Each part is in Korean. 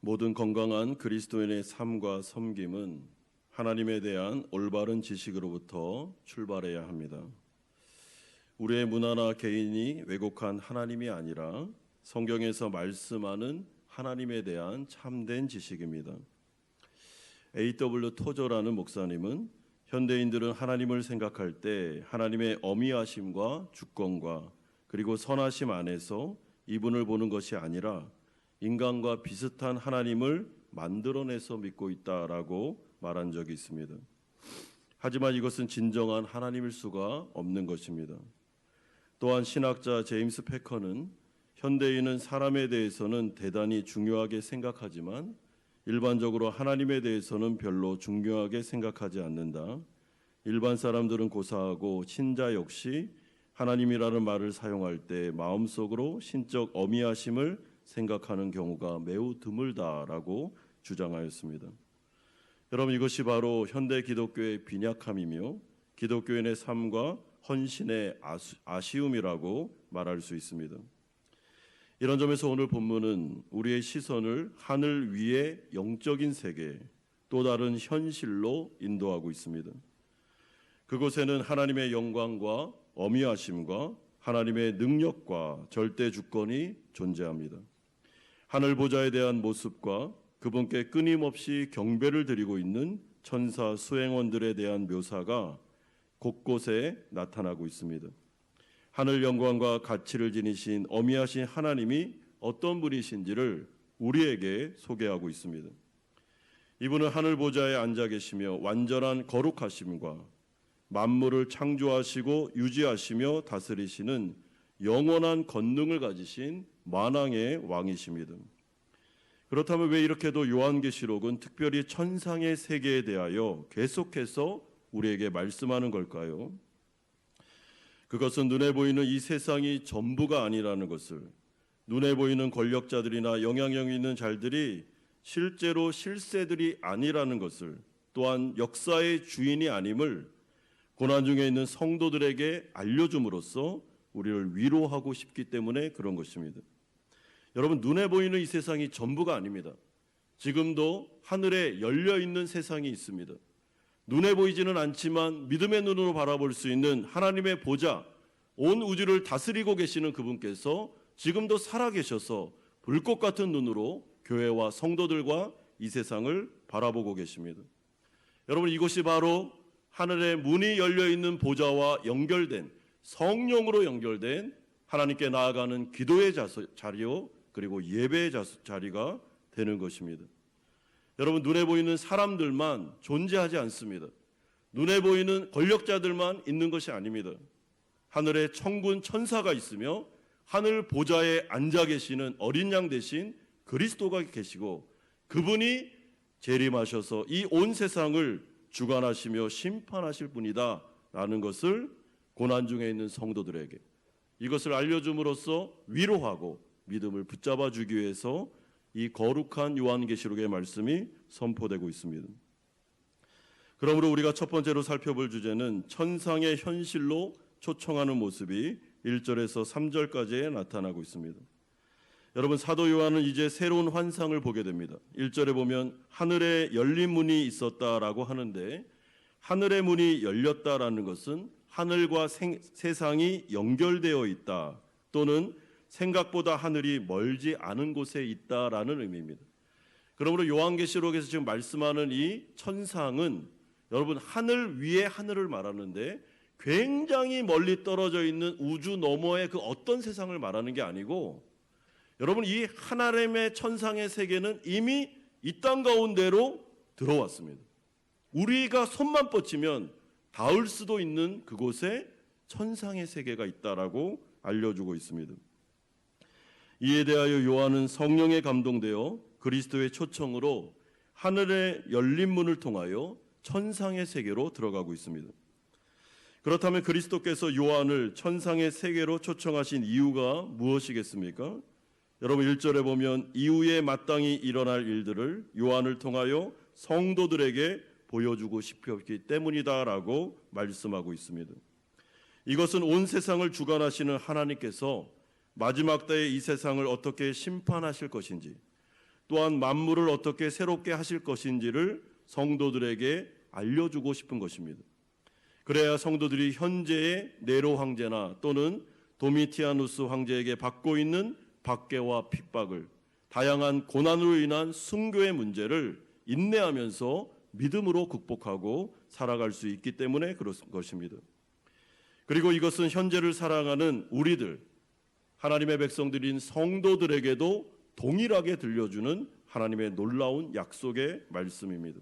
모든 건강한 그리스도인의 삶과 섬김은 하나님에 대한 올바른 지식으로부터 출발해야 합니다. 우리의 문화나 개인이 왜곡한 하나님이 아니라 성경에서 말씀하는 하나님에 대한 참된 지식입니다. A.W. 토저라는 목사님은 현대인들은 하나님을 생각할 때 하나님의 어미하심과 주권과 그리고 선하심 안에서 이분을 보는 것이 아니라 인간과 비슷한 하나님을 만들어내서 믿고 있다라고 말한 적이 있습니다. 하지만 이것은 진정한 하나님일 수가 없는 것입니다. 또한 신학자 제임스 패커는 현대인은 사람에 대해서는 대단히 중요하게 생각하지만 일반적으로 하나님에 대해서는 별로 중요하게 생각하지 않는다. 일반 사람들은 고사하고 신자 역시 하나님이라는 말을 사용할 때 마음속으로 신적 어미하심을 생각하는 경우가 매우 드물다라고 주장하였습니다. 여러분, 이것이 바로 현대 기독교의 빈약함이며 기독교인의 삶과 헌신의 아쉬움이라고 말할 수 있습니다. 이런 점에서 오늘 본문은 우리의 시선을 하늘 위의 영적인 세계, 또 다른 현실로 인도하고 있습니다. 그곳에는 하나님의 영광과 어미하심과 하나님의 능력과 절대 주권이 존재합니다. 하늘 보좌에 대한 모습과 그분께 끊임없이 경배를 드리고 있는 천사 수행원들에 대한 묘사가 곳곳에 나타나고 있습니다. 하늘 영광과 가치를 지니신 어미하신 하나님이 어떤 분이신지를 우리에게 소개하고 있습니다. 이분은 하늘 보좌에 앉아 계시며 완전한 거룩하심과 만물을 창조하시고 유지하시며 다스리시는 영원한 권능을 가지신 만왕의 왕이십니다. 그렇다면 왜 이렇게도 요한계시록은 특별히 천상의 세계에 대하여 계속해서 우리에게 말씀하는 걸까요? 그것은 눈에 보이는 이 세상이 전부가 아니라는 것을, 눈에 보이는 권력자들이나 영향력 있는 자들이 실제로 실세들이 아니라는 것을, 또한 역사의 주인이 아님을 고난 중에 있는 성도들에게 알려줌으로써 우리를 위로하고 싶기 때문에 그런 것입니다. 여러분, 눈에 보이는 이 세상이 전부가 아닙니다. 지금도 하늘에 열려있는 세상이 있습니다. 눈에 보이지는 않지만 믿음의 눈으로 바라볼 수 있는 하나님의 보좌, 온 우주를 다스리고 계시는 그분께서 지금도 살아계셔서 불꽃 같은 눈으로 교회와 성도들과 이 세상을 바라보고 계십니다. 여러분, 이곳이 바로 하늘의 문이 열려있는 보좌와 연결된, 성령으로 연결된 하나님께 나아가는 기도의 자리요, 그리고 예배의 자리가 되는 것입니다. 여러분, 눈에 보이는 사람들만 존재하지 않습니다. 눈에 보이는 권력자들만 있는 것이 아닙니다. 하늘에 천군 천사가 있으며 하늘 보좌에 앉아 계시는 어린 양 대신 그리스도가 계시고 그분이 재림하셔서 이 온 세상을 주관하시며 심판하실 분이다 라는 것을 고난 중에 있는 성도들에게 이것을 알려줌으로써 위로하고 믿음을 붙잡아 주기 위해서 이 거룩한 요한계시록의 말씀이 선포되고 있습니다. 그러므로 우리가 첫 번째로 살펴볼 주제는 천상의 현실로 초청하는 모습이 1절에서 3절까지에 나타나고 있습니다. 여러분, 사도 요한은 이제 새로운 환상을 보게 됩니다. 1절에 보면 하늘에 열린 문이 있었다라고 하는데, 하늘의 문이 열렸다라는 것은 하늘과 세상이 연결되어 있다, 또는 생각보다 하늘이 멀지 않은 곳에 있다라는 의미입니다. 그러므로 요한계시록에서 지금 말씀하는 이 천상은 여러분, 하늘 위에 하늘을 말하는데 굉장히 멀리 떨어져 있는 우주 너머의 그 어떤 세상을 말하는 게 아니고, 여러분, 이 하나님의 천상의 세계는 이미 이 땅 가운데로 들어왔습니다. 우리가 손만 뻗치면 닿을 수도 있는 그곳에 천상의 세계가 있다라고 알려주고 있습니다. 이에 대하여 요한은 성령에 감동되어 그리스도의 초청으로 하늘의 열린 문을 통하여 천상의 세계로 들어가고 있습니다. 그렇다면 그리스도께서 요한을 천상의 세계로 초청하신 이유가 무엇이겠습니까? 여러분, 1절에 보면 이후에 마땅히 일어날 일들을 요한을 통하여 성도들에게 보여주고 싶었기 때문이다라고 말씀하고 있습니다. 이것은 온 세상을 주관하시는 하나님께서 마지막 때에 이 세상을 어떻게 심판하실 것인지, 또한 만물을 어떻게 새롭게 하실 것인지를 성도들에게 알려주고 싶은 것입니다. 그래야 성도들이 현재의 네로 황제나 또는 도미티아누스 황제에게 받고 있는 박해와 핍박을, 다양한 고난으로 인한 순교의 문제를 인내하면서 믿음으로 극복하고 살아갈 수 있기 때문에 그런 것입니다. 그리고 이것은 현재를 사랑하는 우리들, 하나님의 백성들인 성도들에게도 동일하게 들려주는 하나님의 놀라운 약속의 말씀입니다.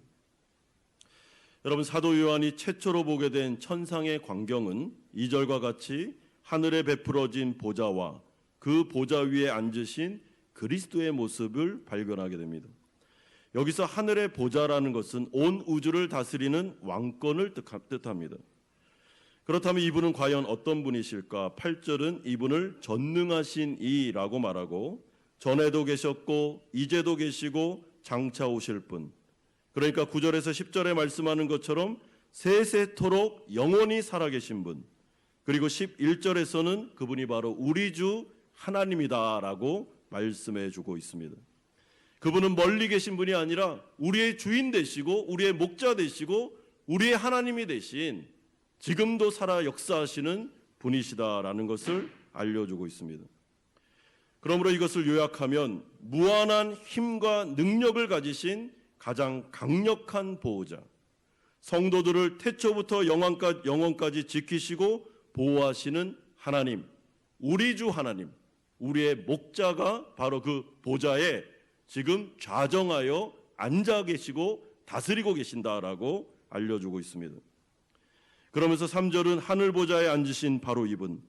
여러분, 사도 요한이 최초로 보게 된 천상의 광경은 2절과 같이 하늘에 베풀어진 보좌와 그 보좌 위에 앉으신 그리스도의 모습을 발견하게 됩니다. 여기서 하늘의 보좌라는 것은 온 우주를 다스리는 왕권을 뜻합니다. 그렇다면 이분은 과연 어떤 분이실까? 8절은 이분을 전능하신 이라고 말하고, 전에도 계셨고 이제도 계시고 장차 오실 분, 그러니까 9절에서 10절에 말씀하는 것처럼 세세토록 영원히 살아계신 분, 그리고 11절에서는 그분이 바로 우리 주 하나님이다라고 말씀해 주고 있습니다. 그분은 멀리 계신 분이 아니라 우리의 주인 되시고 우리의 목자 되시고 우리의 하나님이 되신, 지금도 살아 역사하시는 분이시다라는 것을 알려주고 있습니다. 그러므로 이것을 요약하면 무한한 힘과 능력을 가지신 가장 강력한 보호자, 성도들을 태초부터 영원까지 지키시고 보호하시는 하나님, 우리 주 하나님, 우리의 목자가 바로 그 보좌에 지금 좌정하여 앉아 계시고 다스리고 계신다라고 알려주고 있습니다. 그러면서 3절은 하늘 보좌에 앉으신 바로 이분,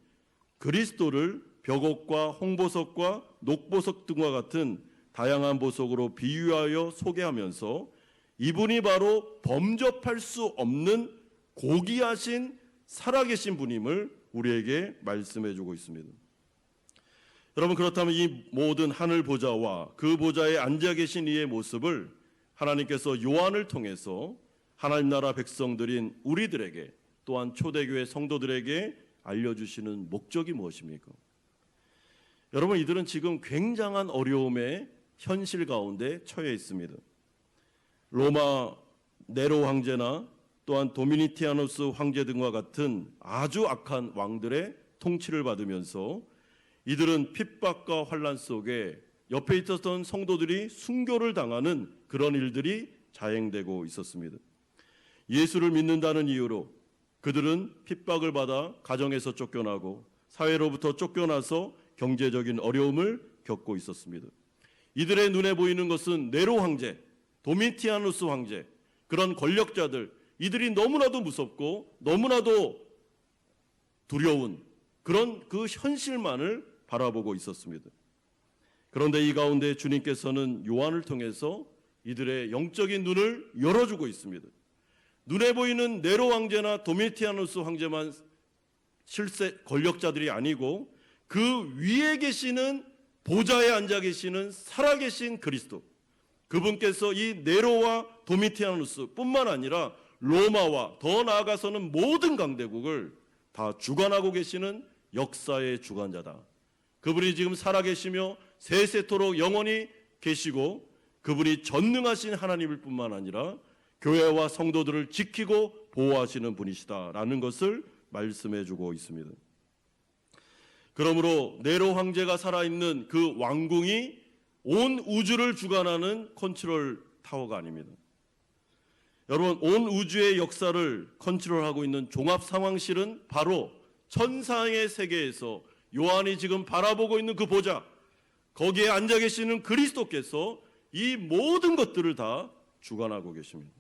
그리스도를 벽옥과 홍보석과 녹보석 등과 같은 다양한 보석으로 비유하여 소개하면서 이분이 바로 범접할 수 없는 고귀하신 살아계신 분임을 우리에게 말씀해 주고 있습니다. 여러분, 그렇다면 이 모든 하늘 보좌와 그 보좌에 앉아 계신 이의 모습을 하나님께서 요한을 통해서 하나님 나라 백성들인 우리들에게, 또한 초대교회 성도들에게 알려주시는 목적이 무엇입니까? 여러분, 이들은 지금 굉장한 어려움의 현실 가운데 처해 있습니다. 로마 네로 황제나 또한 도미니티아누스 황제 등과 같은 아주 악한 왕들의 통치를 받으면서 이들은 핍박과 환난 속에 옆에 있었던 성도들이 순교를 당하는 그런 일들이 자행되고 있었습니다. 예수를 믿는다는 이유로 그들은 핍박을 받아 가정에서 쫓겨나고 사회로부터 쫓겨나서 경제적인 어려움을 겪고 있었습니다. 이들의 눈에 보이는 것은 네로 황제, 도미티아누스 황제, 그런 권력자들, 이들이 너무나도 무섭고 너무나도 두려운 그런 그 현실만을 바라보고 있었습니다. 그런데 이 가운데 주님께서는 요한을 통해서 이들의 영적인 눈을 열어주고 있습니다. 눈에 보이는 네로 황제나 도미티아누스 황제만 실세 권력자들이 아니고 그 위에 계시는 보좌에 앉아 계시는 살아계신 그리스도, 그분께서 이 네로와 도미티아누스 뿐만 아니라 로마와 더 나아가서는 모든 강대국을 다 주관하고 계시는 역사의 주관자다. 그분이 지금 살아계시며 세세토록 영원히 계시고 그분이 전능하신 하나님일 뿐만 아니라 교회와 성도들을 지키고 보호하시는 분이시다라는 것을 말씀해 주고 있습니다. 그러므로 네로 황제가 살아있는 그 왕궁이 온 우주를 주관하는 컨트롤 타워가 아닙니다. 여러분, 온 우주의 역사를 컨트롤하고 있는 종합 상황실은 바로 천상의 세계에서 요한이 지금 바라보고 있는 그 보좌, 거기에 앉아 계시는 그리스도께서 이 모든 것들을 다 주관하고 계십니다.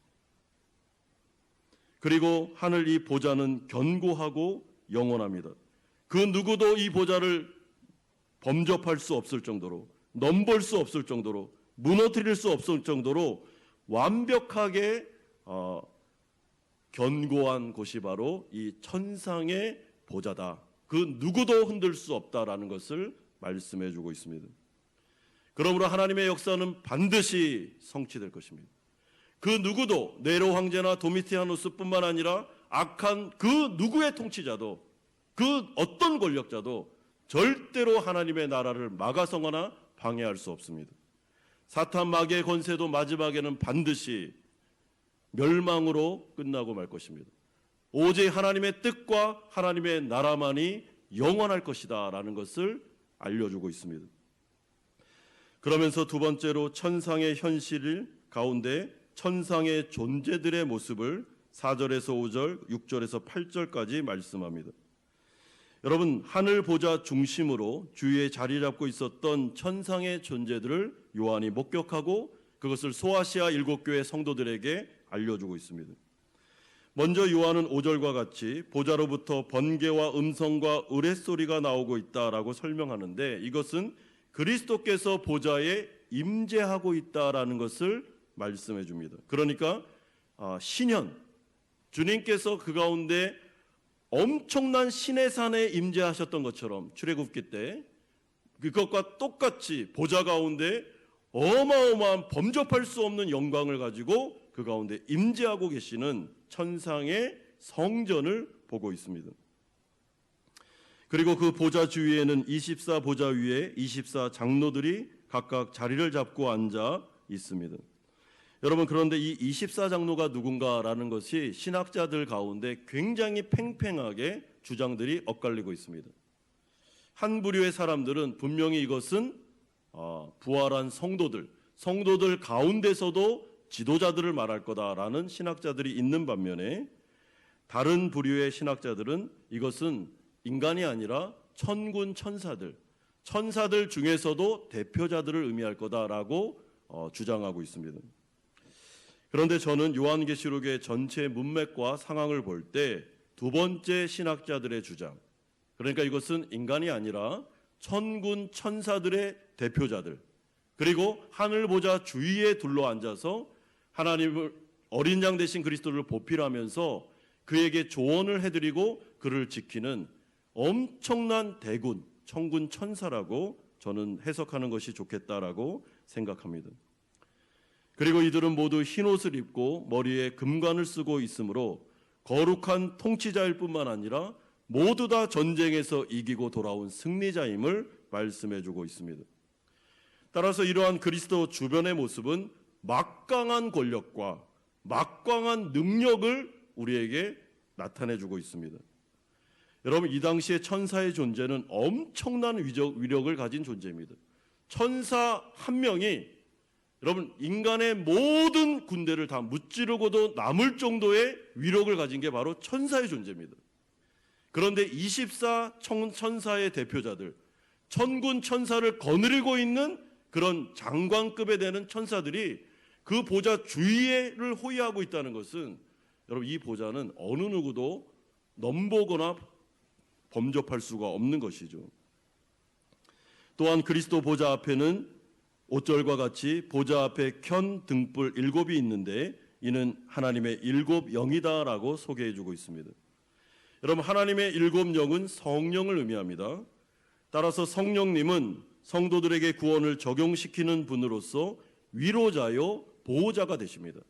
그리고 하늘 이 보좌는 견고하고 영원합니다. 그 누구도 이 보좌를 범접할 수 없을 정도로, 넘볼 수 없을 정도로, 무너뜨릴 수 없을 정도로 완벽하게 견고한 곳이 바로 이 천상의 보좌다. 그 누구도 흔들 수 없다라는 것을 말씀해 주고 있습니다. 그러므로 하나님의 역사는 반드시 성취될 것입니다. 그 누구도 네로 황제나 도미티아누스뿐만 아니라 악한 그 누구의 통치자도, 그 어떤 권력자도 절대로 하나님의 나라를 막아서거나 방해할 수 없습니다. 사탄 마귀의 권세도 마지막에는 반드시 멸망으로 끝나고 말 것입니다. 오직 하나님의 뜻과 하나님의 나라만이 영원할 것이다 라는 것을 알려주고 있습니다. 그러면서 두 번째로 천상의 현실 가운데 천상의 존재들의 모습을 4절에서 5절, 6절에서 8절까지 말씀합니다. 여러분, 하늘 보좌 중심으로 주위에 자리 잡고 있었던 천상의 존재들을 요한이 목격하고 그것을 소아시아 7교회 성도들에게 알려주고 있습니다. 먼저 요한은 5절과 같이 보좌로부터 번개와 음성과 으랫소리가 나오고 있다라고 설명하는데, 이것은 그리스도께서 보좌에 임재하고 있다라는 것을 말씀해 줍니다. 그러니까 신현, 주님께서 그 가운데 엄청난 신의 산에 임재하셨던 것처럼 출애굽기 때 그것과 똑같이 보좌 가운데 어마어마한 범접할 수 없는 영광을 가지고 그 가운데 임재하고 계시는 천상의 성전을 보고 있습니다. 그리고 그 보좌 주위에는 24 보좌 위에 24 장로들이 각각 자리를 잡고 앉아 있습니다. 여러분, 그런데 이 24 장로가 누군가라는 것이 신학자들 가운데 굉장히 팽팽하게 주장들이 엇갈리고 있습니다. 한 부류의 사람들은 분명히 이것은 부활한 성도들 가운데서도 지도자들을 말할 거다라는 신학자들이 있는 반면에, 다른 부류의 신학자들은 이것은 인간이 아니라 천군 천사들 중에서도 대표자들을 의미할 거다라고 주장하고 있습니다. 그런데 저는 요한계시록의 전체 문맥과 상황을 볼 때 두 번째 신학자들의 주장, 그러니까 이것은 인간이 아니라 천군 천사들의 대표자들, 그리고 하늘 보좌 주위에 둘러앉아서 하나님을, 어린 양 되신 그리스도를 보필하면서 그에게 조언을 해드리고 그를 지키는 엄청난 대군, 천군 천사라고 저는 해석하는 것이 좋겠다라고 생각합니다. 그리고 이들은 모두 흰옷을 입고 머리에 금관을 쓰고 있으므로 거룩한 통치자일 뿐만 아니라 모두 다 전쟁에서 이기고 돌아온 승리자임을 말씀해주고 있습니다. 따라서 이러한 그리스도 주변의 모습은 막강한 권력과 막강한 능력을 우리에게 나타내주고 있습니다. 여러분, 이 당시에 천사의 존재는 엄청난 위력을 가진 존재입니다. 천사 한 명이 여러분, 인간의 모든 군대를 다 무찌르고도 남을 정도의 위력을 가진 게 바로 천사의 존재입니다. 그런데 24 천사의 대표자들, 천군 천사를 거느리고 있는 그런 장관급에 되는 천사들이 그 보좌 주위를 호위하고 있다는 것은, 여러분, 이 보좌는 어느 누구도 넘보거나 범접할 수가 없는 것이죠. 또한 그리스도 보좌 앞에는 5절과 같이 보좌 앞에 켠 등불 7이 있는데 이는 하나님의 7 영이다라고 소개해주고 있습니다. 여러분, 하나님의 7 영은 성령을 의미합니다. 따라서 성령님은 성도들에게 구원을 적용시키는 분으로서 위로자요 보호자가 되십니다.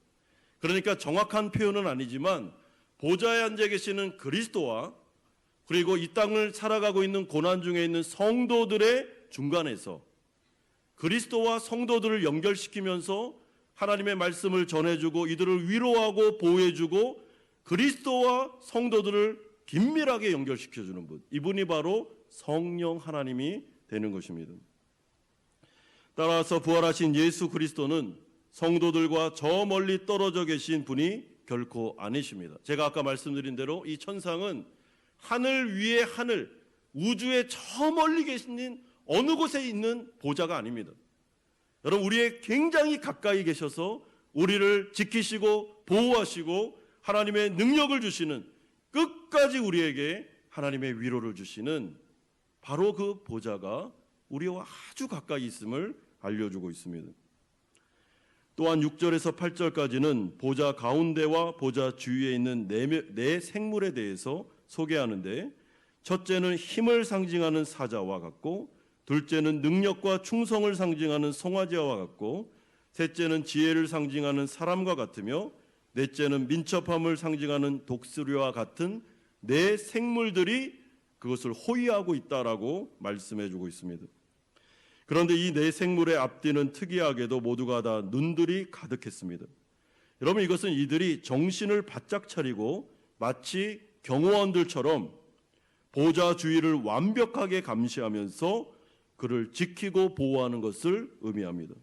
그러니까 정확한 표현은 아니지만 보좌에 앉아 계시는 그리스도와 그리고 이 땅을 살아가고 있는 고난 중에 있는 성도들의 중간에서 그리스도와 성도들을 연결시키면서 하나님의 말씀을 전해주고 이들을 위로하고 보호해주고 그리스도와 성도들을 긴밀하게 연결시켜주는 분, 이분이 바로 성령 하나님이 되는 것입니다. 따라서 부활하신 예수 그리스도는 성도들과 저 멀리 떨어져 계신 분이 결코 아니십니다. 제가 아까 말씀드린 대로 이 천상은 하늘 위에 하늘, 우주의 저 멀리 계신 어느 곳에 있는 보좌가 아닙니다. 여러분, 우리의 굉장히 가까이 계셔서 우리를 지키시고 보호하시고 하나님의 능력을 주시는, 끝까지 우리에게 하나님의 위로를 주시는 바로 그 보좌가 우리와 아주 가까이 있음을 알려주고 있습니다. 또한 6절에서 8절까지는 보좌 가운데와 보좌 주위에 있는 네 생물에 대해서 소개하는데, 첫째는 힘을 상징하는 사자와 같고, 둘째는 능력과 충성을 상징하는 송아지와 같고, 셋째는 지혜를 상징하는 사람과 같으며, 넷째는 민첩함을 상징하는 독수리와 같은 네 생물들이 그것을 호위하고 있다라고 말씀해주고 있습니다. 그런데 이 네 생물의 앞뒤는 특이하게도 모두가 다 눈들이 가득했습니다. 여러분, 이것은 이들이 정신을 바짝 차리고 마치 경호원들처럼 보좌 주위를 완벽하게 감시하면서 그를 지키고 보호하는 것을 의미합니다.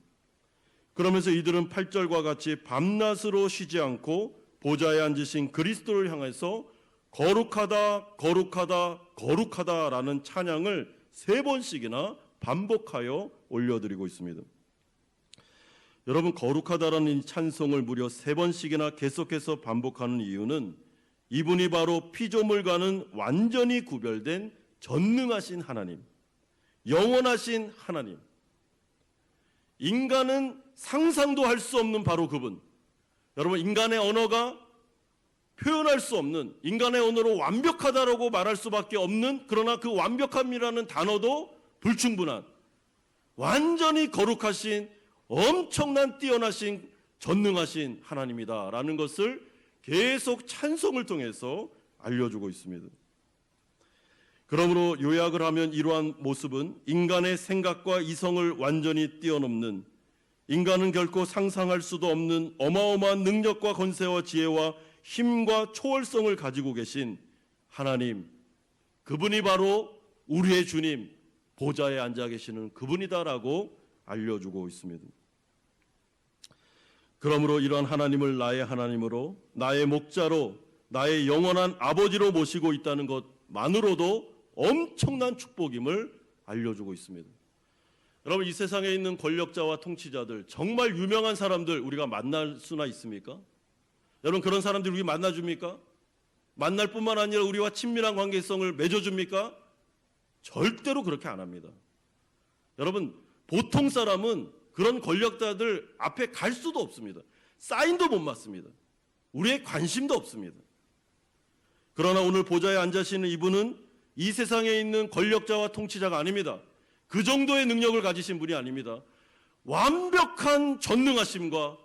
그러면서 이들은 8절과 같이 밤낮으로 쉬지 않고 보좌에 앉으신 그리스도를 향해서 거룩하다, 거룩하다, 거룩하다라는 찬양을 3번씩이나 반복하여 올려드리고 있습니다. 여러분, 거룩하다라는 이 찬송을 무려 3번씩이나 계속해서 반복하는 이유는 이분이 바로 피조물과는 완전히 구별된 전능하신 하나님, 영원하신 하나님, 인간은 상상도 할 수 없는 바로 그분. 여러분, 인간의 언어가 표현할 수 없는, 인간의 언어로 완벽하다라고 말할 수밖에 없는, 그러나 그 완벽함이라는 단어도 불충분한, 완전히 거룩하신, 엄청난 뛰어나신, 전능하신 하나님이다라는 것을 계속 찬송을 통해서 알려주고 있습니다. 그러므로 요약을 하면 이러한 모습은 인간의 생각과 이성을 완전히 뛰어넘는, 인간은 결코 상상할 수도 없는 어마어마한 능력과 권세와 지혜와 힘과 초월성을 가지고 계신 하나님, 그분이 바로 우리의 주님, 보좌에 앉아 계시는 그분이다라고 알려주고 있습니다. 그러므로 이러한 하나님을 나의 하나님으로, 나의 목자로, 나의 영원한 아버지로 모시고 있다는 것만으로도 엄청난 축복임을 알려주고 있습니다. 여러분, 이 세상에 있는 권력자와 통치자들, 정말 유명한 사람들 우리가 만날 수나 있습니까? 여러분, 그런 사람들 우리 만나줍니까? 만날 뿐만 아니라 우리와 친밀한 관계성을 맺어줍니까? 절대로 그렇게 안 합니다. 여러분, 보통 사람은 그런 권력자들 앞에 갈 수도 없습니다. 사인도 못 맞습니다. 우리의 관심도 없습니다. 그러나 오늘 보좌에 앉으시는 이분은 이 세상에 있는 권력자와 통치자가 아닙니다. 그 정도의 능력을 가지신 분이 아닙니다. 완벽한 전능하심과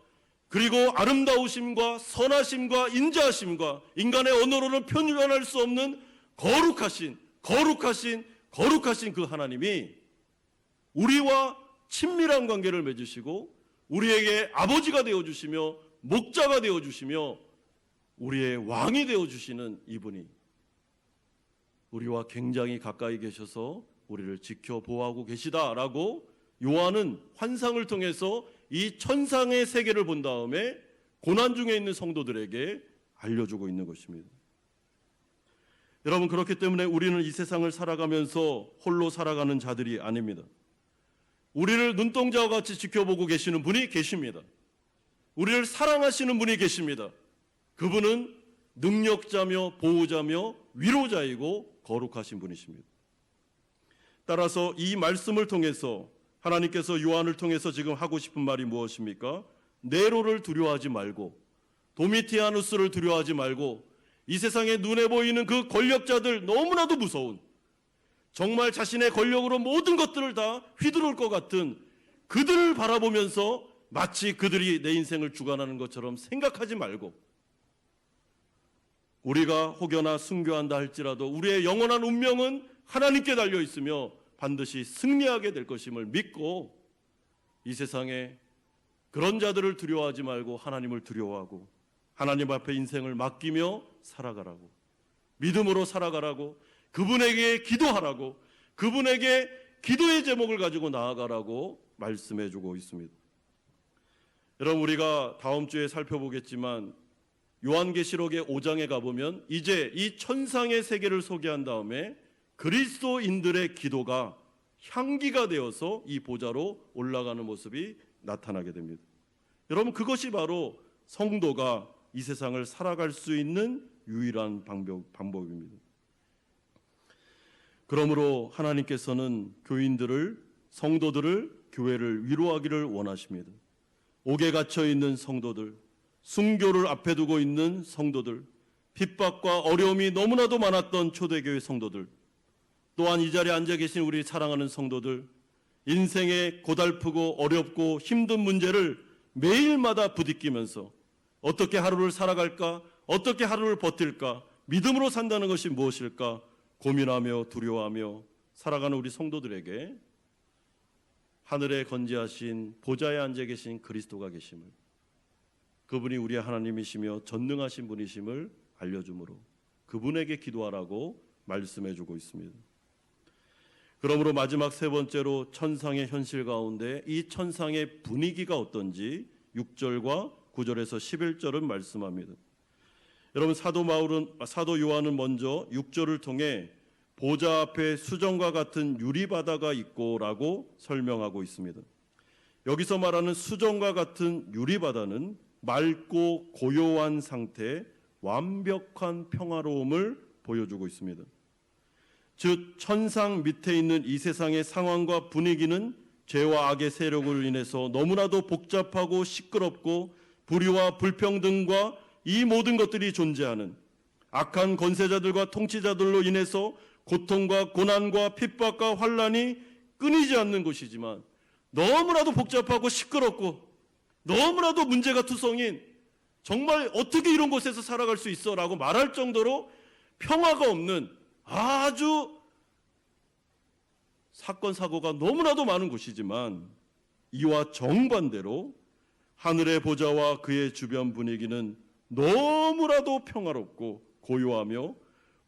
그리고 아름다우심과 선하심과 인자하심과 인간의 언어로는 표현할 수 없는 거룩하신 그 하나님이 우리와 친밀한 관계를 맺으시고 우리에게 아버지가 되어주시며 목자가 되어주시며 우리의 왕이 되어주시는 이분이 우리와 굉장히 가까이 계셔서 우리를 지켜 보호하고 계시다라고 요한은 환상을 통해서 이 천상의 세계를 본 다음에 고난 중에 있는 성도들에게 알려주고 있는 것입니다. 여러분, 그렇기 때문에 우리는 이 세상을 살아가면서 홀로 살아가는 자들이 아닙니다. 우리를 눈동자와 같이 지켜보고 계시는 분이 계십니다. 우리를 사랑하시는 분이 계십니다. 그분은 능력자며 보호자며 위로자이고 거룩하신 분이십니다. 따라서 이 말씀을 통해서 하나님께서 요한을 통해서 지금 하고 싶은 말이 무엇입니까? 네로를 두려워하지 말고, 도미티아누스를 두려워하지 말고, 이 세상에 눈에 보이는 그 권력자들, 너무나도 무서운, 정말 자신의 권력으로 모든 것들을 다 휘두를 것 같은 그들을 바라보면서 마치 그들이 내 인생을 주관하는 것처럼 생각하지 말고, 우리가 혹여나 순교한다 할지라도 우리의 영원한 운명은 하나님께 달려 있으며 반드시 승리하게 될 것임을 믿고 이 세상에 그런 자들을 두려워하지 말고 하나님을 두려워하고 하나님 앞에 인생을 맡기며 살아가라고, 믿음으로 살아가라고, 그분에게 기도하라고, 그분에게 기도의 제목을 가지고 나아가라고 말씀해주고 있습니다. 여러분, 우리가 다음 주에 살펴보겠지만 요한계시록의 5장에 가보면 이제 이 천상의 세계를 소개한 다음에 그리스도인들의 기도가 향기가 되어서 이 보좌로 올라가는 모습이 나타나게 됩니다. 여러분, 그것이 바로 성도가 이 세상을 살아갈 수 있는 유일한 방법입니다. 그러므로 하나님께서는 교인들을, 성도들을, 교회를 위로하기를 원하십니다. 옥에 갇혀 있는 성도들, 순교를 앞에 두고 있는 성도들, 핍박과 어려움이 너무나도 많았던 초대교회 성도들, 또한 이 자리에 앉아 계신 우리 사랑하는 성도들, 인생의 고달프고 어렵고 힘든 문제를 매일마다 부딪히면서 어떻게 하루를 살아갈까, 어떻게 하루를 버틸까, 믿음으로 산다는 것이 무엇일까 고민하며 두려워하며 살아가는 우리 성도들에게 하늘에 건재하신 보좌에 앉아 계신 그리스도가 계심을, 그분이 우리의 하나님이시며 전능하신 분이심을 알려주므로 그분에게 기도하라고 말씀해주고 있습니다. 그러므로 마지막 세 번째로 천상의 현실 가운데 이 천상의 분위기가 어떤지 6절과 9절에서 11절은 말씀합니다. 여러분, 사도 요한은 먼저 6절을 통해 보좌 앞에 수정과 같은 유리바다가 있고라고 설명하고 있습니다. 여기서 말하는 수정과 같은 유리바다는 맑고 고요한 상태, 완벽한 평화로움을 보여주고 있습니다. 즉 천상 밑에 있는 이 세상의 상황과 분위기는 죄와 악의 세력으로 인해서 너무나도 복잡하고 시끄럽고 불의와 불평등과 이 모든 것들이 존재하는 악한 권세자들과 통치자들로 인해서 고통과 고난과 핍박과 환난이 끊이지 않는 곳이지만, 너무나도 복잡하고 시끄럽고 너무나도 문제가 투성인, 정말 어떻게 이런 곳에서 살아갈 수 있어? 라고 말할 정도로 평화가 없는 아주 사건 사고가 너무나도 많은 곳이지만, 이와 정반대로 하늘의 보좌와 그의 주변 분위기는 너무나도 평화롭고 고요하며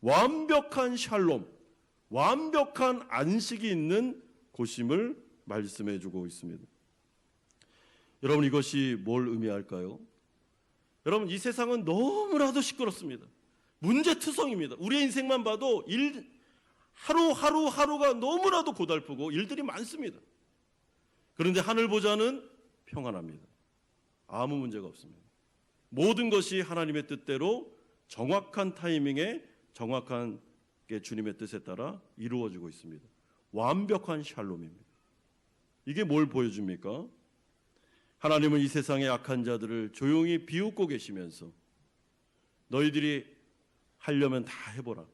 완벽한 샬롬, 완벽한 안식이 있는 곳임을 말씀해주고 있습니다. 여러분, 이것이 뭘 의미할까요? 여러분, 이 세상은 너무나도 시끄럽습니다. 문제투성입니다. 우리의 인생만 봐도 하루가 너무나도 고달프고 일들이 많습니다. 그런데 하늘 보좌는 평안합니다. 아무 문제가 없습니다. 모든 것이 하나님의 뜻대로 정확한 타이밍에 정확하게 주님의 뜻에 따라 이루어지고 있습니다. 완벽한 샬롬입니다. 이게 뭘 보여줍니까? 하나님은 이 세상의 악한 자들을 조용히 비웃고 계시면서 너희들이 하려면 다 해보라.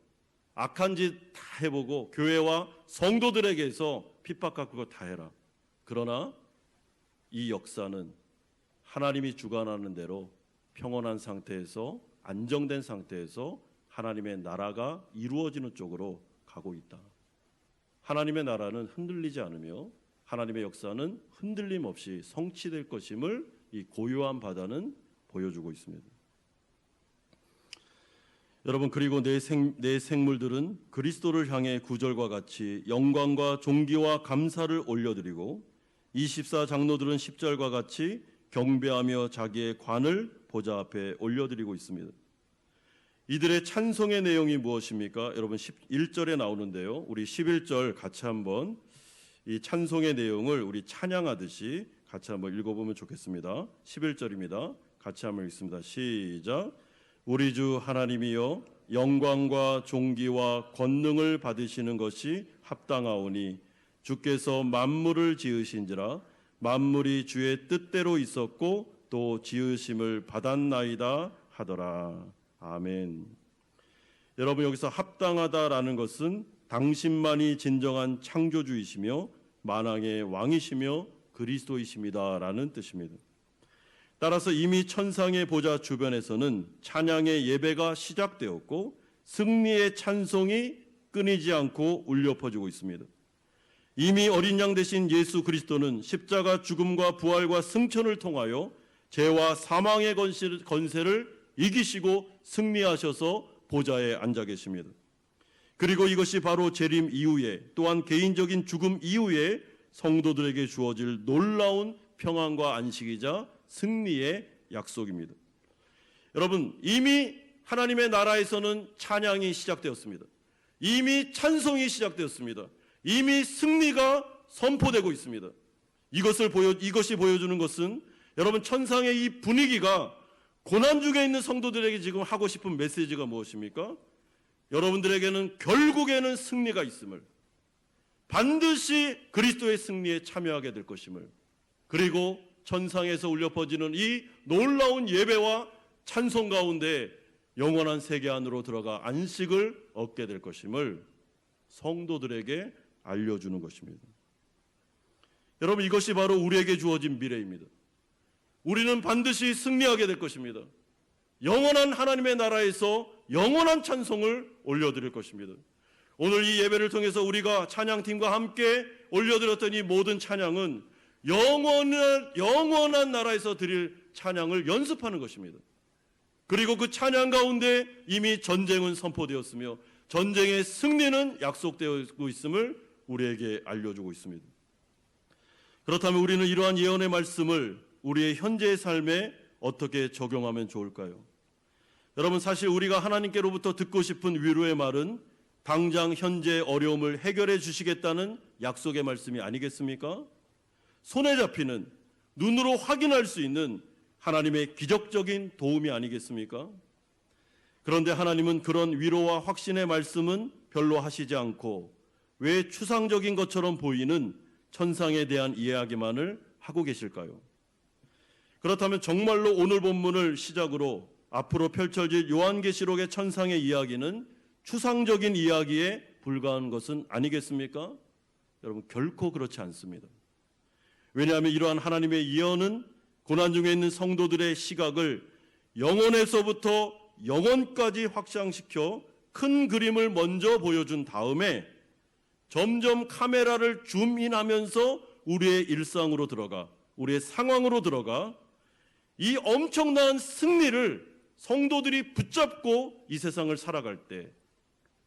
악한 짓 다 해보고 교회와 성도들에게서 핍박과 그거 다 해라. 그러나 이 역사는 하나님이 주관하는 대로 평온한 상태에서, 안정된 상태에서 하나님의 나라가 이루어지는 쪽으로 가고 있다. 하나님의 나라는 흔들리지 않으며 하나님의 역사는 흔들림 없이 성취될 것임을 이 고요한 바다는 보여주고 있습니다. 여러분, 그리고 내 생물들은 그리스도를 향해 9절과 같이 영광과 존귀와 감사를 올려드리고 24장로들은 10절과 같이 경배하며 자기의 관을 보좌 앞에 올려드리고 있습니다. 이들의 찬송의 내용이 무엇입니까? 여러분, 11절에 나오는데요. 우리 11절 같이 한번 이 찬송의 내용을 우리 찬양하듯이 같이 한번 읽어보면 좋겠습니다. 11절입니다. 같이 한번 읽습니다. 시작. 우리 주 하나님이여, 영광과 존귀와 권능을 받으시는 것이 합당하오니 주께서 만물을 지으신지라 만물이 주의 뜻대로 있었고 또 지으심을 받았나이다 하더라. 아멘. 여러분, 여기서 합당하다라는 것은 당신만이 진정한 창조주이시며 만왕의 왕이시며 그리스도이십니다라는 뜻입니다. 따라서 이미 천상의 보좌 주변에서는 찬양의 예배가 시작되었고 승리의 찬송이 끊이지 않고 울려 퍼지고 있습니다. 이미 어린 양 되신 예수 그리스도는 십자가 죽음과 부활과 승천을 통하여 죄와 사망의 건세를 이기시고 승리하셔서 보좌에 앉아 계십니다. 그리고 이것이 바로 재림 이후에, 또한 개인적인 죽음 이후에 성도들에게 주어질 놀라운 평안과 안식이자 승리의 약속입니다. 여러분, 이미 하나님의 나라에서는 찬양이 시작되었습니다. 이미 찬송이 시작되었습니다. 이미 승리가 선포되고 있습니다. 이것이 보여주는 것은 여러분, 천상의 이 분위기가 고난 중에 있는 성도들에게 지금 하고 싶은 메시지가 무엇입니까? 여러분들에게는 결국에는 승리가 있음을, 반드시 그리스도의 승리에 참여하게 될 것임을, 그리고 천상에서 울려 퍼지는 이 놀라운 예배와 찬송 가운데 영원한 세계 안으로 들어가 안식을 얻게 될 것임을 성도들에게 알려주는 것입니다. 여러분, 이것이 바로 우리에게 주어진 미래입니다. 우리는 반드시 승리하게 될 것입니다. 영원한 하나님의 나라에서 영원한 찬송을 올려드릴 것입니다. 오늘 이 예배를 통해서 우리가 찬양팀과 함께 올려드렸던 이 모든 찬양은 영원한 나라에서 드릴 찬양을 연습하는 것입니다. 그리고 그 찬양 가운데 이미 전쟁은 선포되었으며 전쟁의 승리는 약속되고 있음을 우리에게 알려주고 있습니다. 그렇다면 우리는 이러한 예언의 말씀을 우리의 현재의 삶에 어떻게 적용하면 좋을까요? 여러분, 사실 우리가 하나님께로부터 듣고 싶은 위로의 말은 당장 현재 어려움을 해결해 주시겠다는 약속의 말씀이 아니겠습니까? 손에 잡히는, 눈으로 확인할 수 있는 하나님의 기적적인 도움이 아니겠습니까? 그런데 하나님은 그런 위로와 확신의 말씀은 별로 하시지 않고 왜 추상적인 것처럼 보이는 천상에 대한 이야기만을 하고 계실까요? 그렇다면 정말로 오늘 본문을 시작으로 앞으로 펼쳐질 요한계시록의 천상의 이야기는 추상적인 이야기에 불과한 것은 아니겠습니까? 여러분, 결코 그렇지 않습니다. 왜냐하면 이러한 하나님의 예언은 고난 중에 있는 성도들의 시각을 영원에서부터 영원까지 확장시켜 큰 그림을 먼저 보여준 다음에 점점 카메라를 줌인하면서 우리의 일상으로 들어가, 우리의 상황으로 들어가 이 엄청난 승리를 성도들이 붙잡고 이 세상을 살아갈 때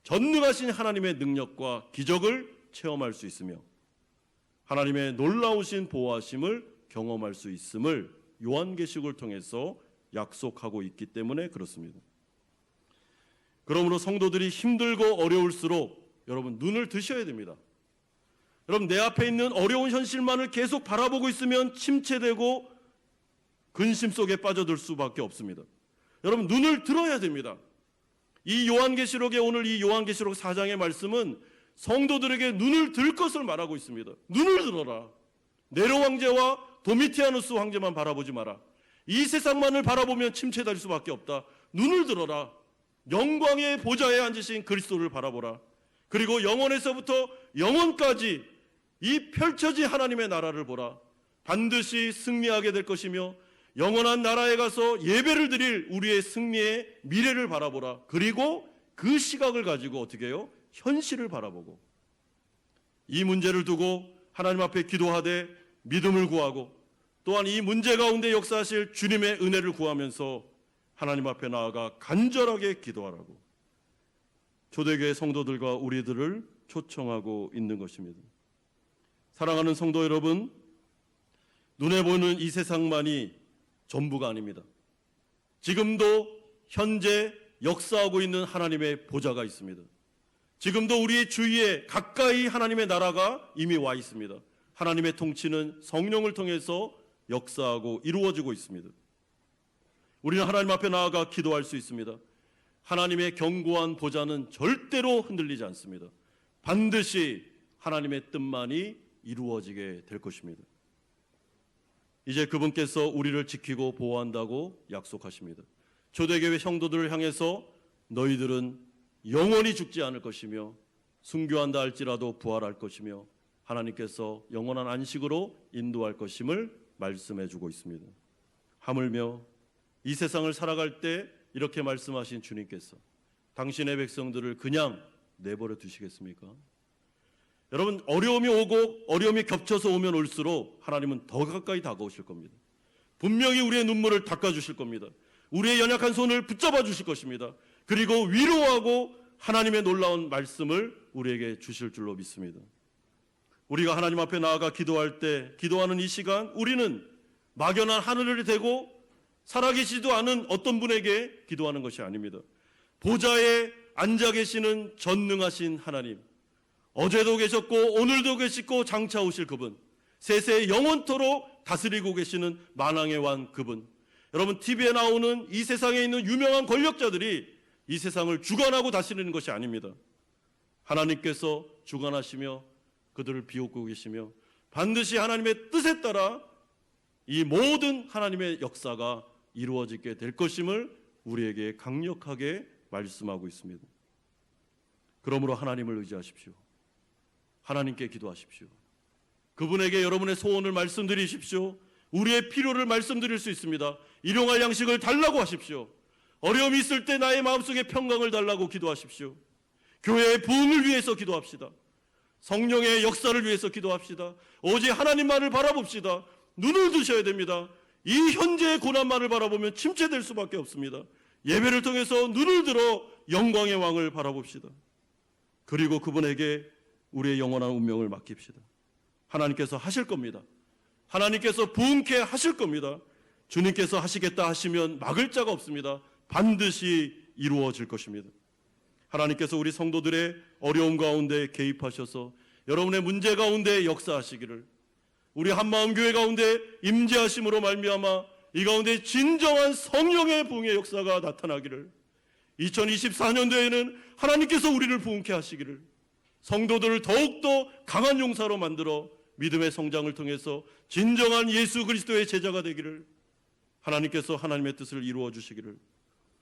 전능하신 하나님의 능력과 기적을 체험할 수 있으며 하나님의 놀라우신 보호하심을 경험할 수 있음을 요한계시록을 통해서 약속하고 있기 때문에 그렇습니다. 그러므로 성도들이 힘들고 어려울수록 여러분 눈을 드셔야 됩니다. 여러분, 내 앞에 있는 어려운 현실만을 계속 바라보고 있으면 침체되고 근심 속에 빠져들 수밖에 없습니다. 여러분, 눈을 들어야 됩니다. 이 요한계시록의 오늘 이 요한계시록 4장의 말씀은 성도들에게 눈을 들 것을 말하고 있습니다. 눈을 들어라. 네로 황제와 도미티아누스 황제만 바라보지 마라. 이 세상만을 바라보면 침체될 수밖에 없다. 눈을 들어라. 영광의 보좌에 앉으신 그리스도를 바라보라. 그리고 영원에서부터 영원까지 이 펼쳐진 하나님의 나라를 보라. 반드시 승리하게 될 것이며 영원한 나라에 가서 예배를 드릴 우리의 승리의 미래를 바라보라. 그리고 그 시각을 가지고 어떻게 해요? 현실을 바라보고 이 문제를 두고 하나님 앞에 기도하되 믿음을 구하고 또한 이 문제 가운데 역사하실 주님의 은혜를 구하면서 하나님 앞에 나아가 간절하게 기도하라고 초대교회 성도들과 우리들을 초청하고 있는 것입니다. 사랑하는 성도 여러분, 눈에 보이는 이 세상만이 전부가 아닙니다. 지금도 현재 역사하고 있는 하나님의 보좌가 있습니다. 지금도 우리의 주위에 가까이 하나님의 나라가 이미 와 있습니다. 하나님의 통치는 성령을 통해서 역사하고 이루어지고 있습니다. 우리는 하나님 앞에 나아가 기도할 수 있습니다. 하나님의 견고한 보좌는 절대로 흔들리지 않습니다. 반드시 하나님의 뜻만이 이루어지게 될 것입니다. 이제 그분께서 우리를 지키고 보호한다고 약속하십니다. 초대교회 성도들을 향해서 너희들은 영원히 죽지 않을 것이며 순교한다 할지라도 부활할 것이며 하나님께서 영원한 안식으로 인도할 것임을 말씀해 주고 있습니다. 하물며 이 세상을 살아갈 때 이렇게 말씀하신 주님께서 당신의 백성들을 그냥 내버려 두시겠습니까? 여러분, 어려움이 오고 어려움이 겹쳐서 오면 올수록 하나님은 더 가까이 다가오실 겁니다. 분명히 우리의 눈물을 닦아주실 겁니다. 우리의 연약한 손을 붙잡아 주실 것입니다. 그리고 위로하고 하나님의 놀라운 말씀을 우리에게 주실 줄로 믿습니다. 우리가 하나님 앞에 나아가 기도할 때, 기도하는 이 시간 우리는 막연한 하늘을 대고 살아계시지도 않은 어떤 분에게 기도하는 것이 아닙니다. 보좌에 앉아 계시는 전능하신 하나님, 어제도 계셨고 오늘도 계시고 장차 오실 그분, 세세 영원토록 다스리고 계시는 만왕의 왕 그분, 여러분, TV에 나오는 이 세상에 있는 유명한 권력자들이 이 세상을 주관하고 다스리는 것이 아닙니다. 하나님께서 주관하시며 그들을 비웃고 계시며 반드시 하나님의 뜻에 따라 이 모든 하나님의 역사가 이루어지게 될 것임을 우리에게 강력하게 말씀하고 있습니다. 그러므로 하나님을 의지하십시오. 하나님께 기도하십시오. 그분에게 여러분의 소원을 말씀드리십시오. 우리의 필요를 말씀드릴 수 있습니다. 일용할 양식을 달라고 하십시오. 어려움이 있을 때 나의 마음속에 평강을 달라고 기도하십시오. 교회의 부흥을 위해서 기도합시다. 성령의 역사를 위해서 기도합시다. 오직 하나님만을 바라봅시다. 눈을 두셔야 됩니다. 이 현재의 고난만을 바라보면 침체될 수밖에 없습니다. 예배를 통해서 눈을 들어 영광의 왕을 바라봅시다. 그리고 그분에게 우리의 영원한 운명을 맡깁시다. 하나님께서 하실 겁니다. 하나님께서 부흥케 하실 겁니다. 주님께서 하시겠다 하시면 막을 자가 없습니다. 반드시 이루어질 것입니다. 하나님께서 우리 성도들의 어려움 가운데 개입하셔서 여러분의 문제 가운데 역사하시기를, 우리 한마음교회 가운데 임재하심으로 말미암아 이 가운데 진정한 성령의 부흥의 역사가 나타나기를, 2024년도에는 하나님께서 우리를 부흥케 하시기를, 성도들을 더욱더 강한 용사로 만들어 믿음의 성장을 통해서 진정한 예수 그리스도의 제자가 되기를 하나님께서 하나님의 뜻을 이루어 주시기를,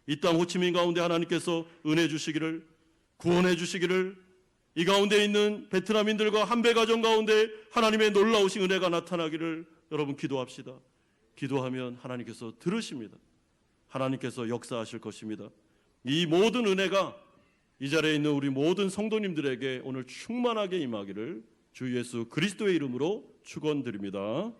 이 땅 호치민 가운데 하나님께서 은혜 주시기를, 구원해 주시기를, 이 가운데 있는 베트남인들과 한배 가정 가운데 하나님의 놀라우신 은혜가 나타나기를 여러분 기도합시다. 기도하면 하나님께서 들으십니다. 하나님께서 역사하실 것입니다. 이 모든 은혜가 이 자리에 있는 우리 모든 성도님들에게 오늘 충만하게 임하기를 주 예수 그리스도의 이름으로 축원드립니다.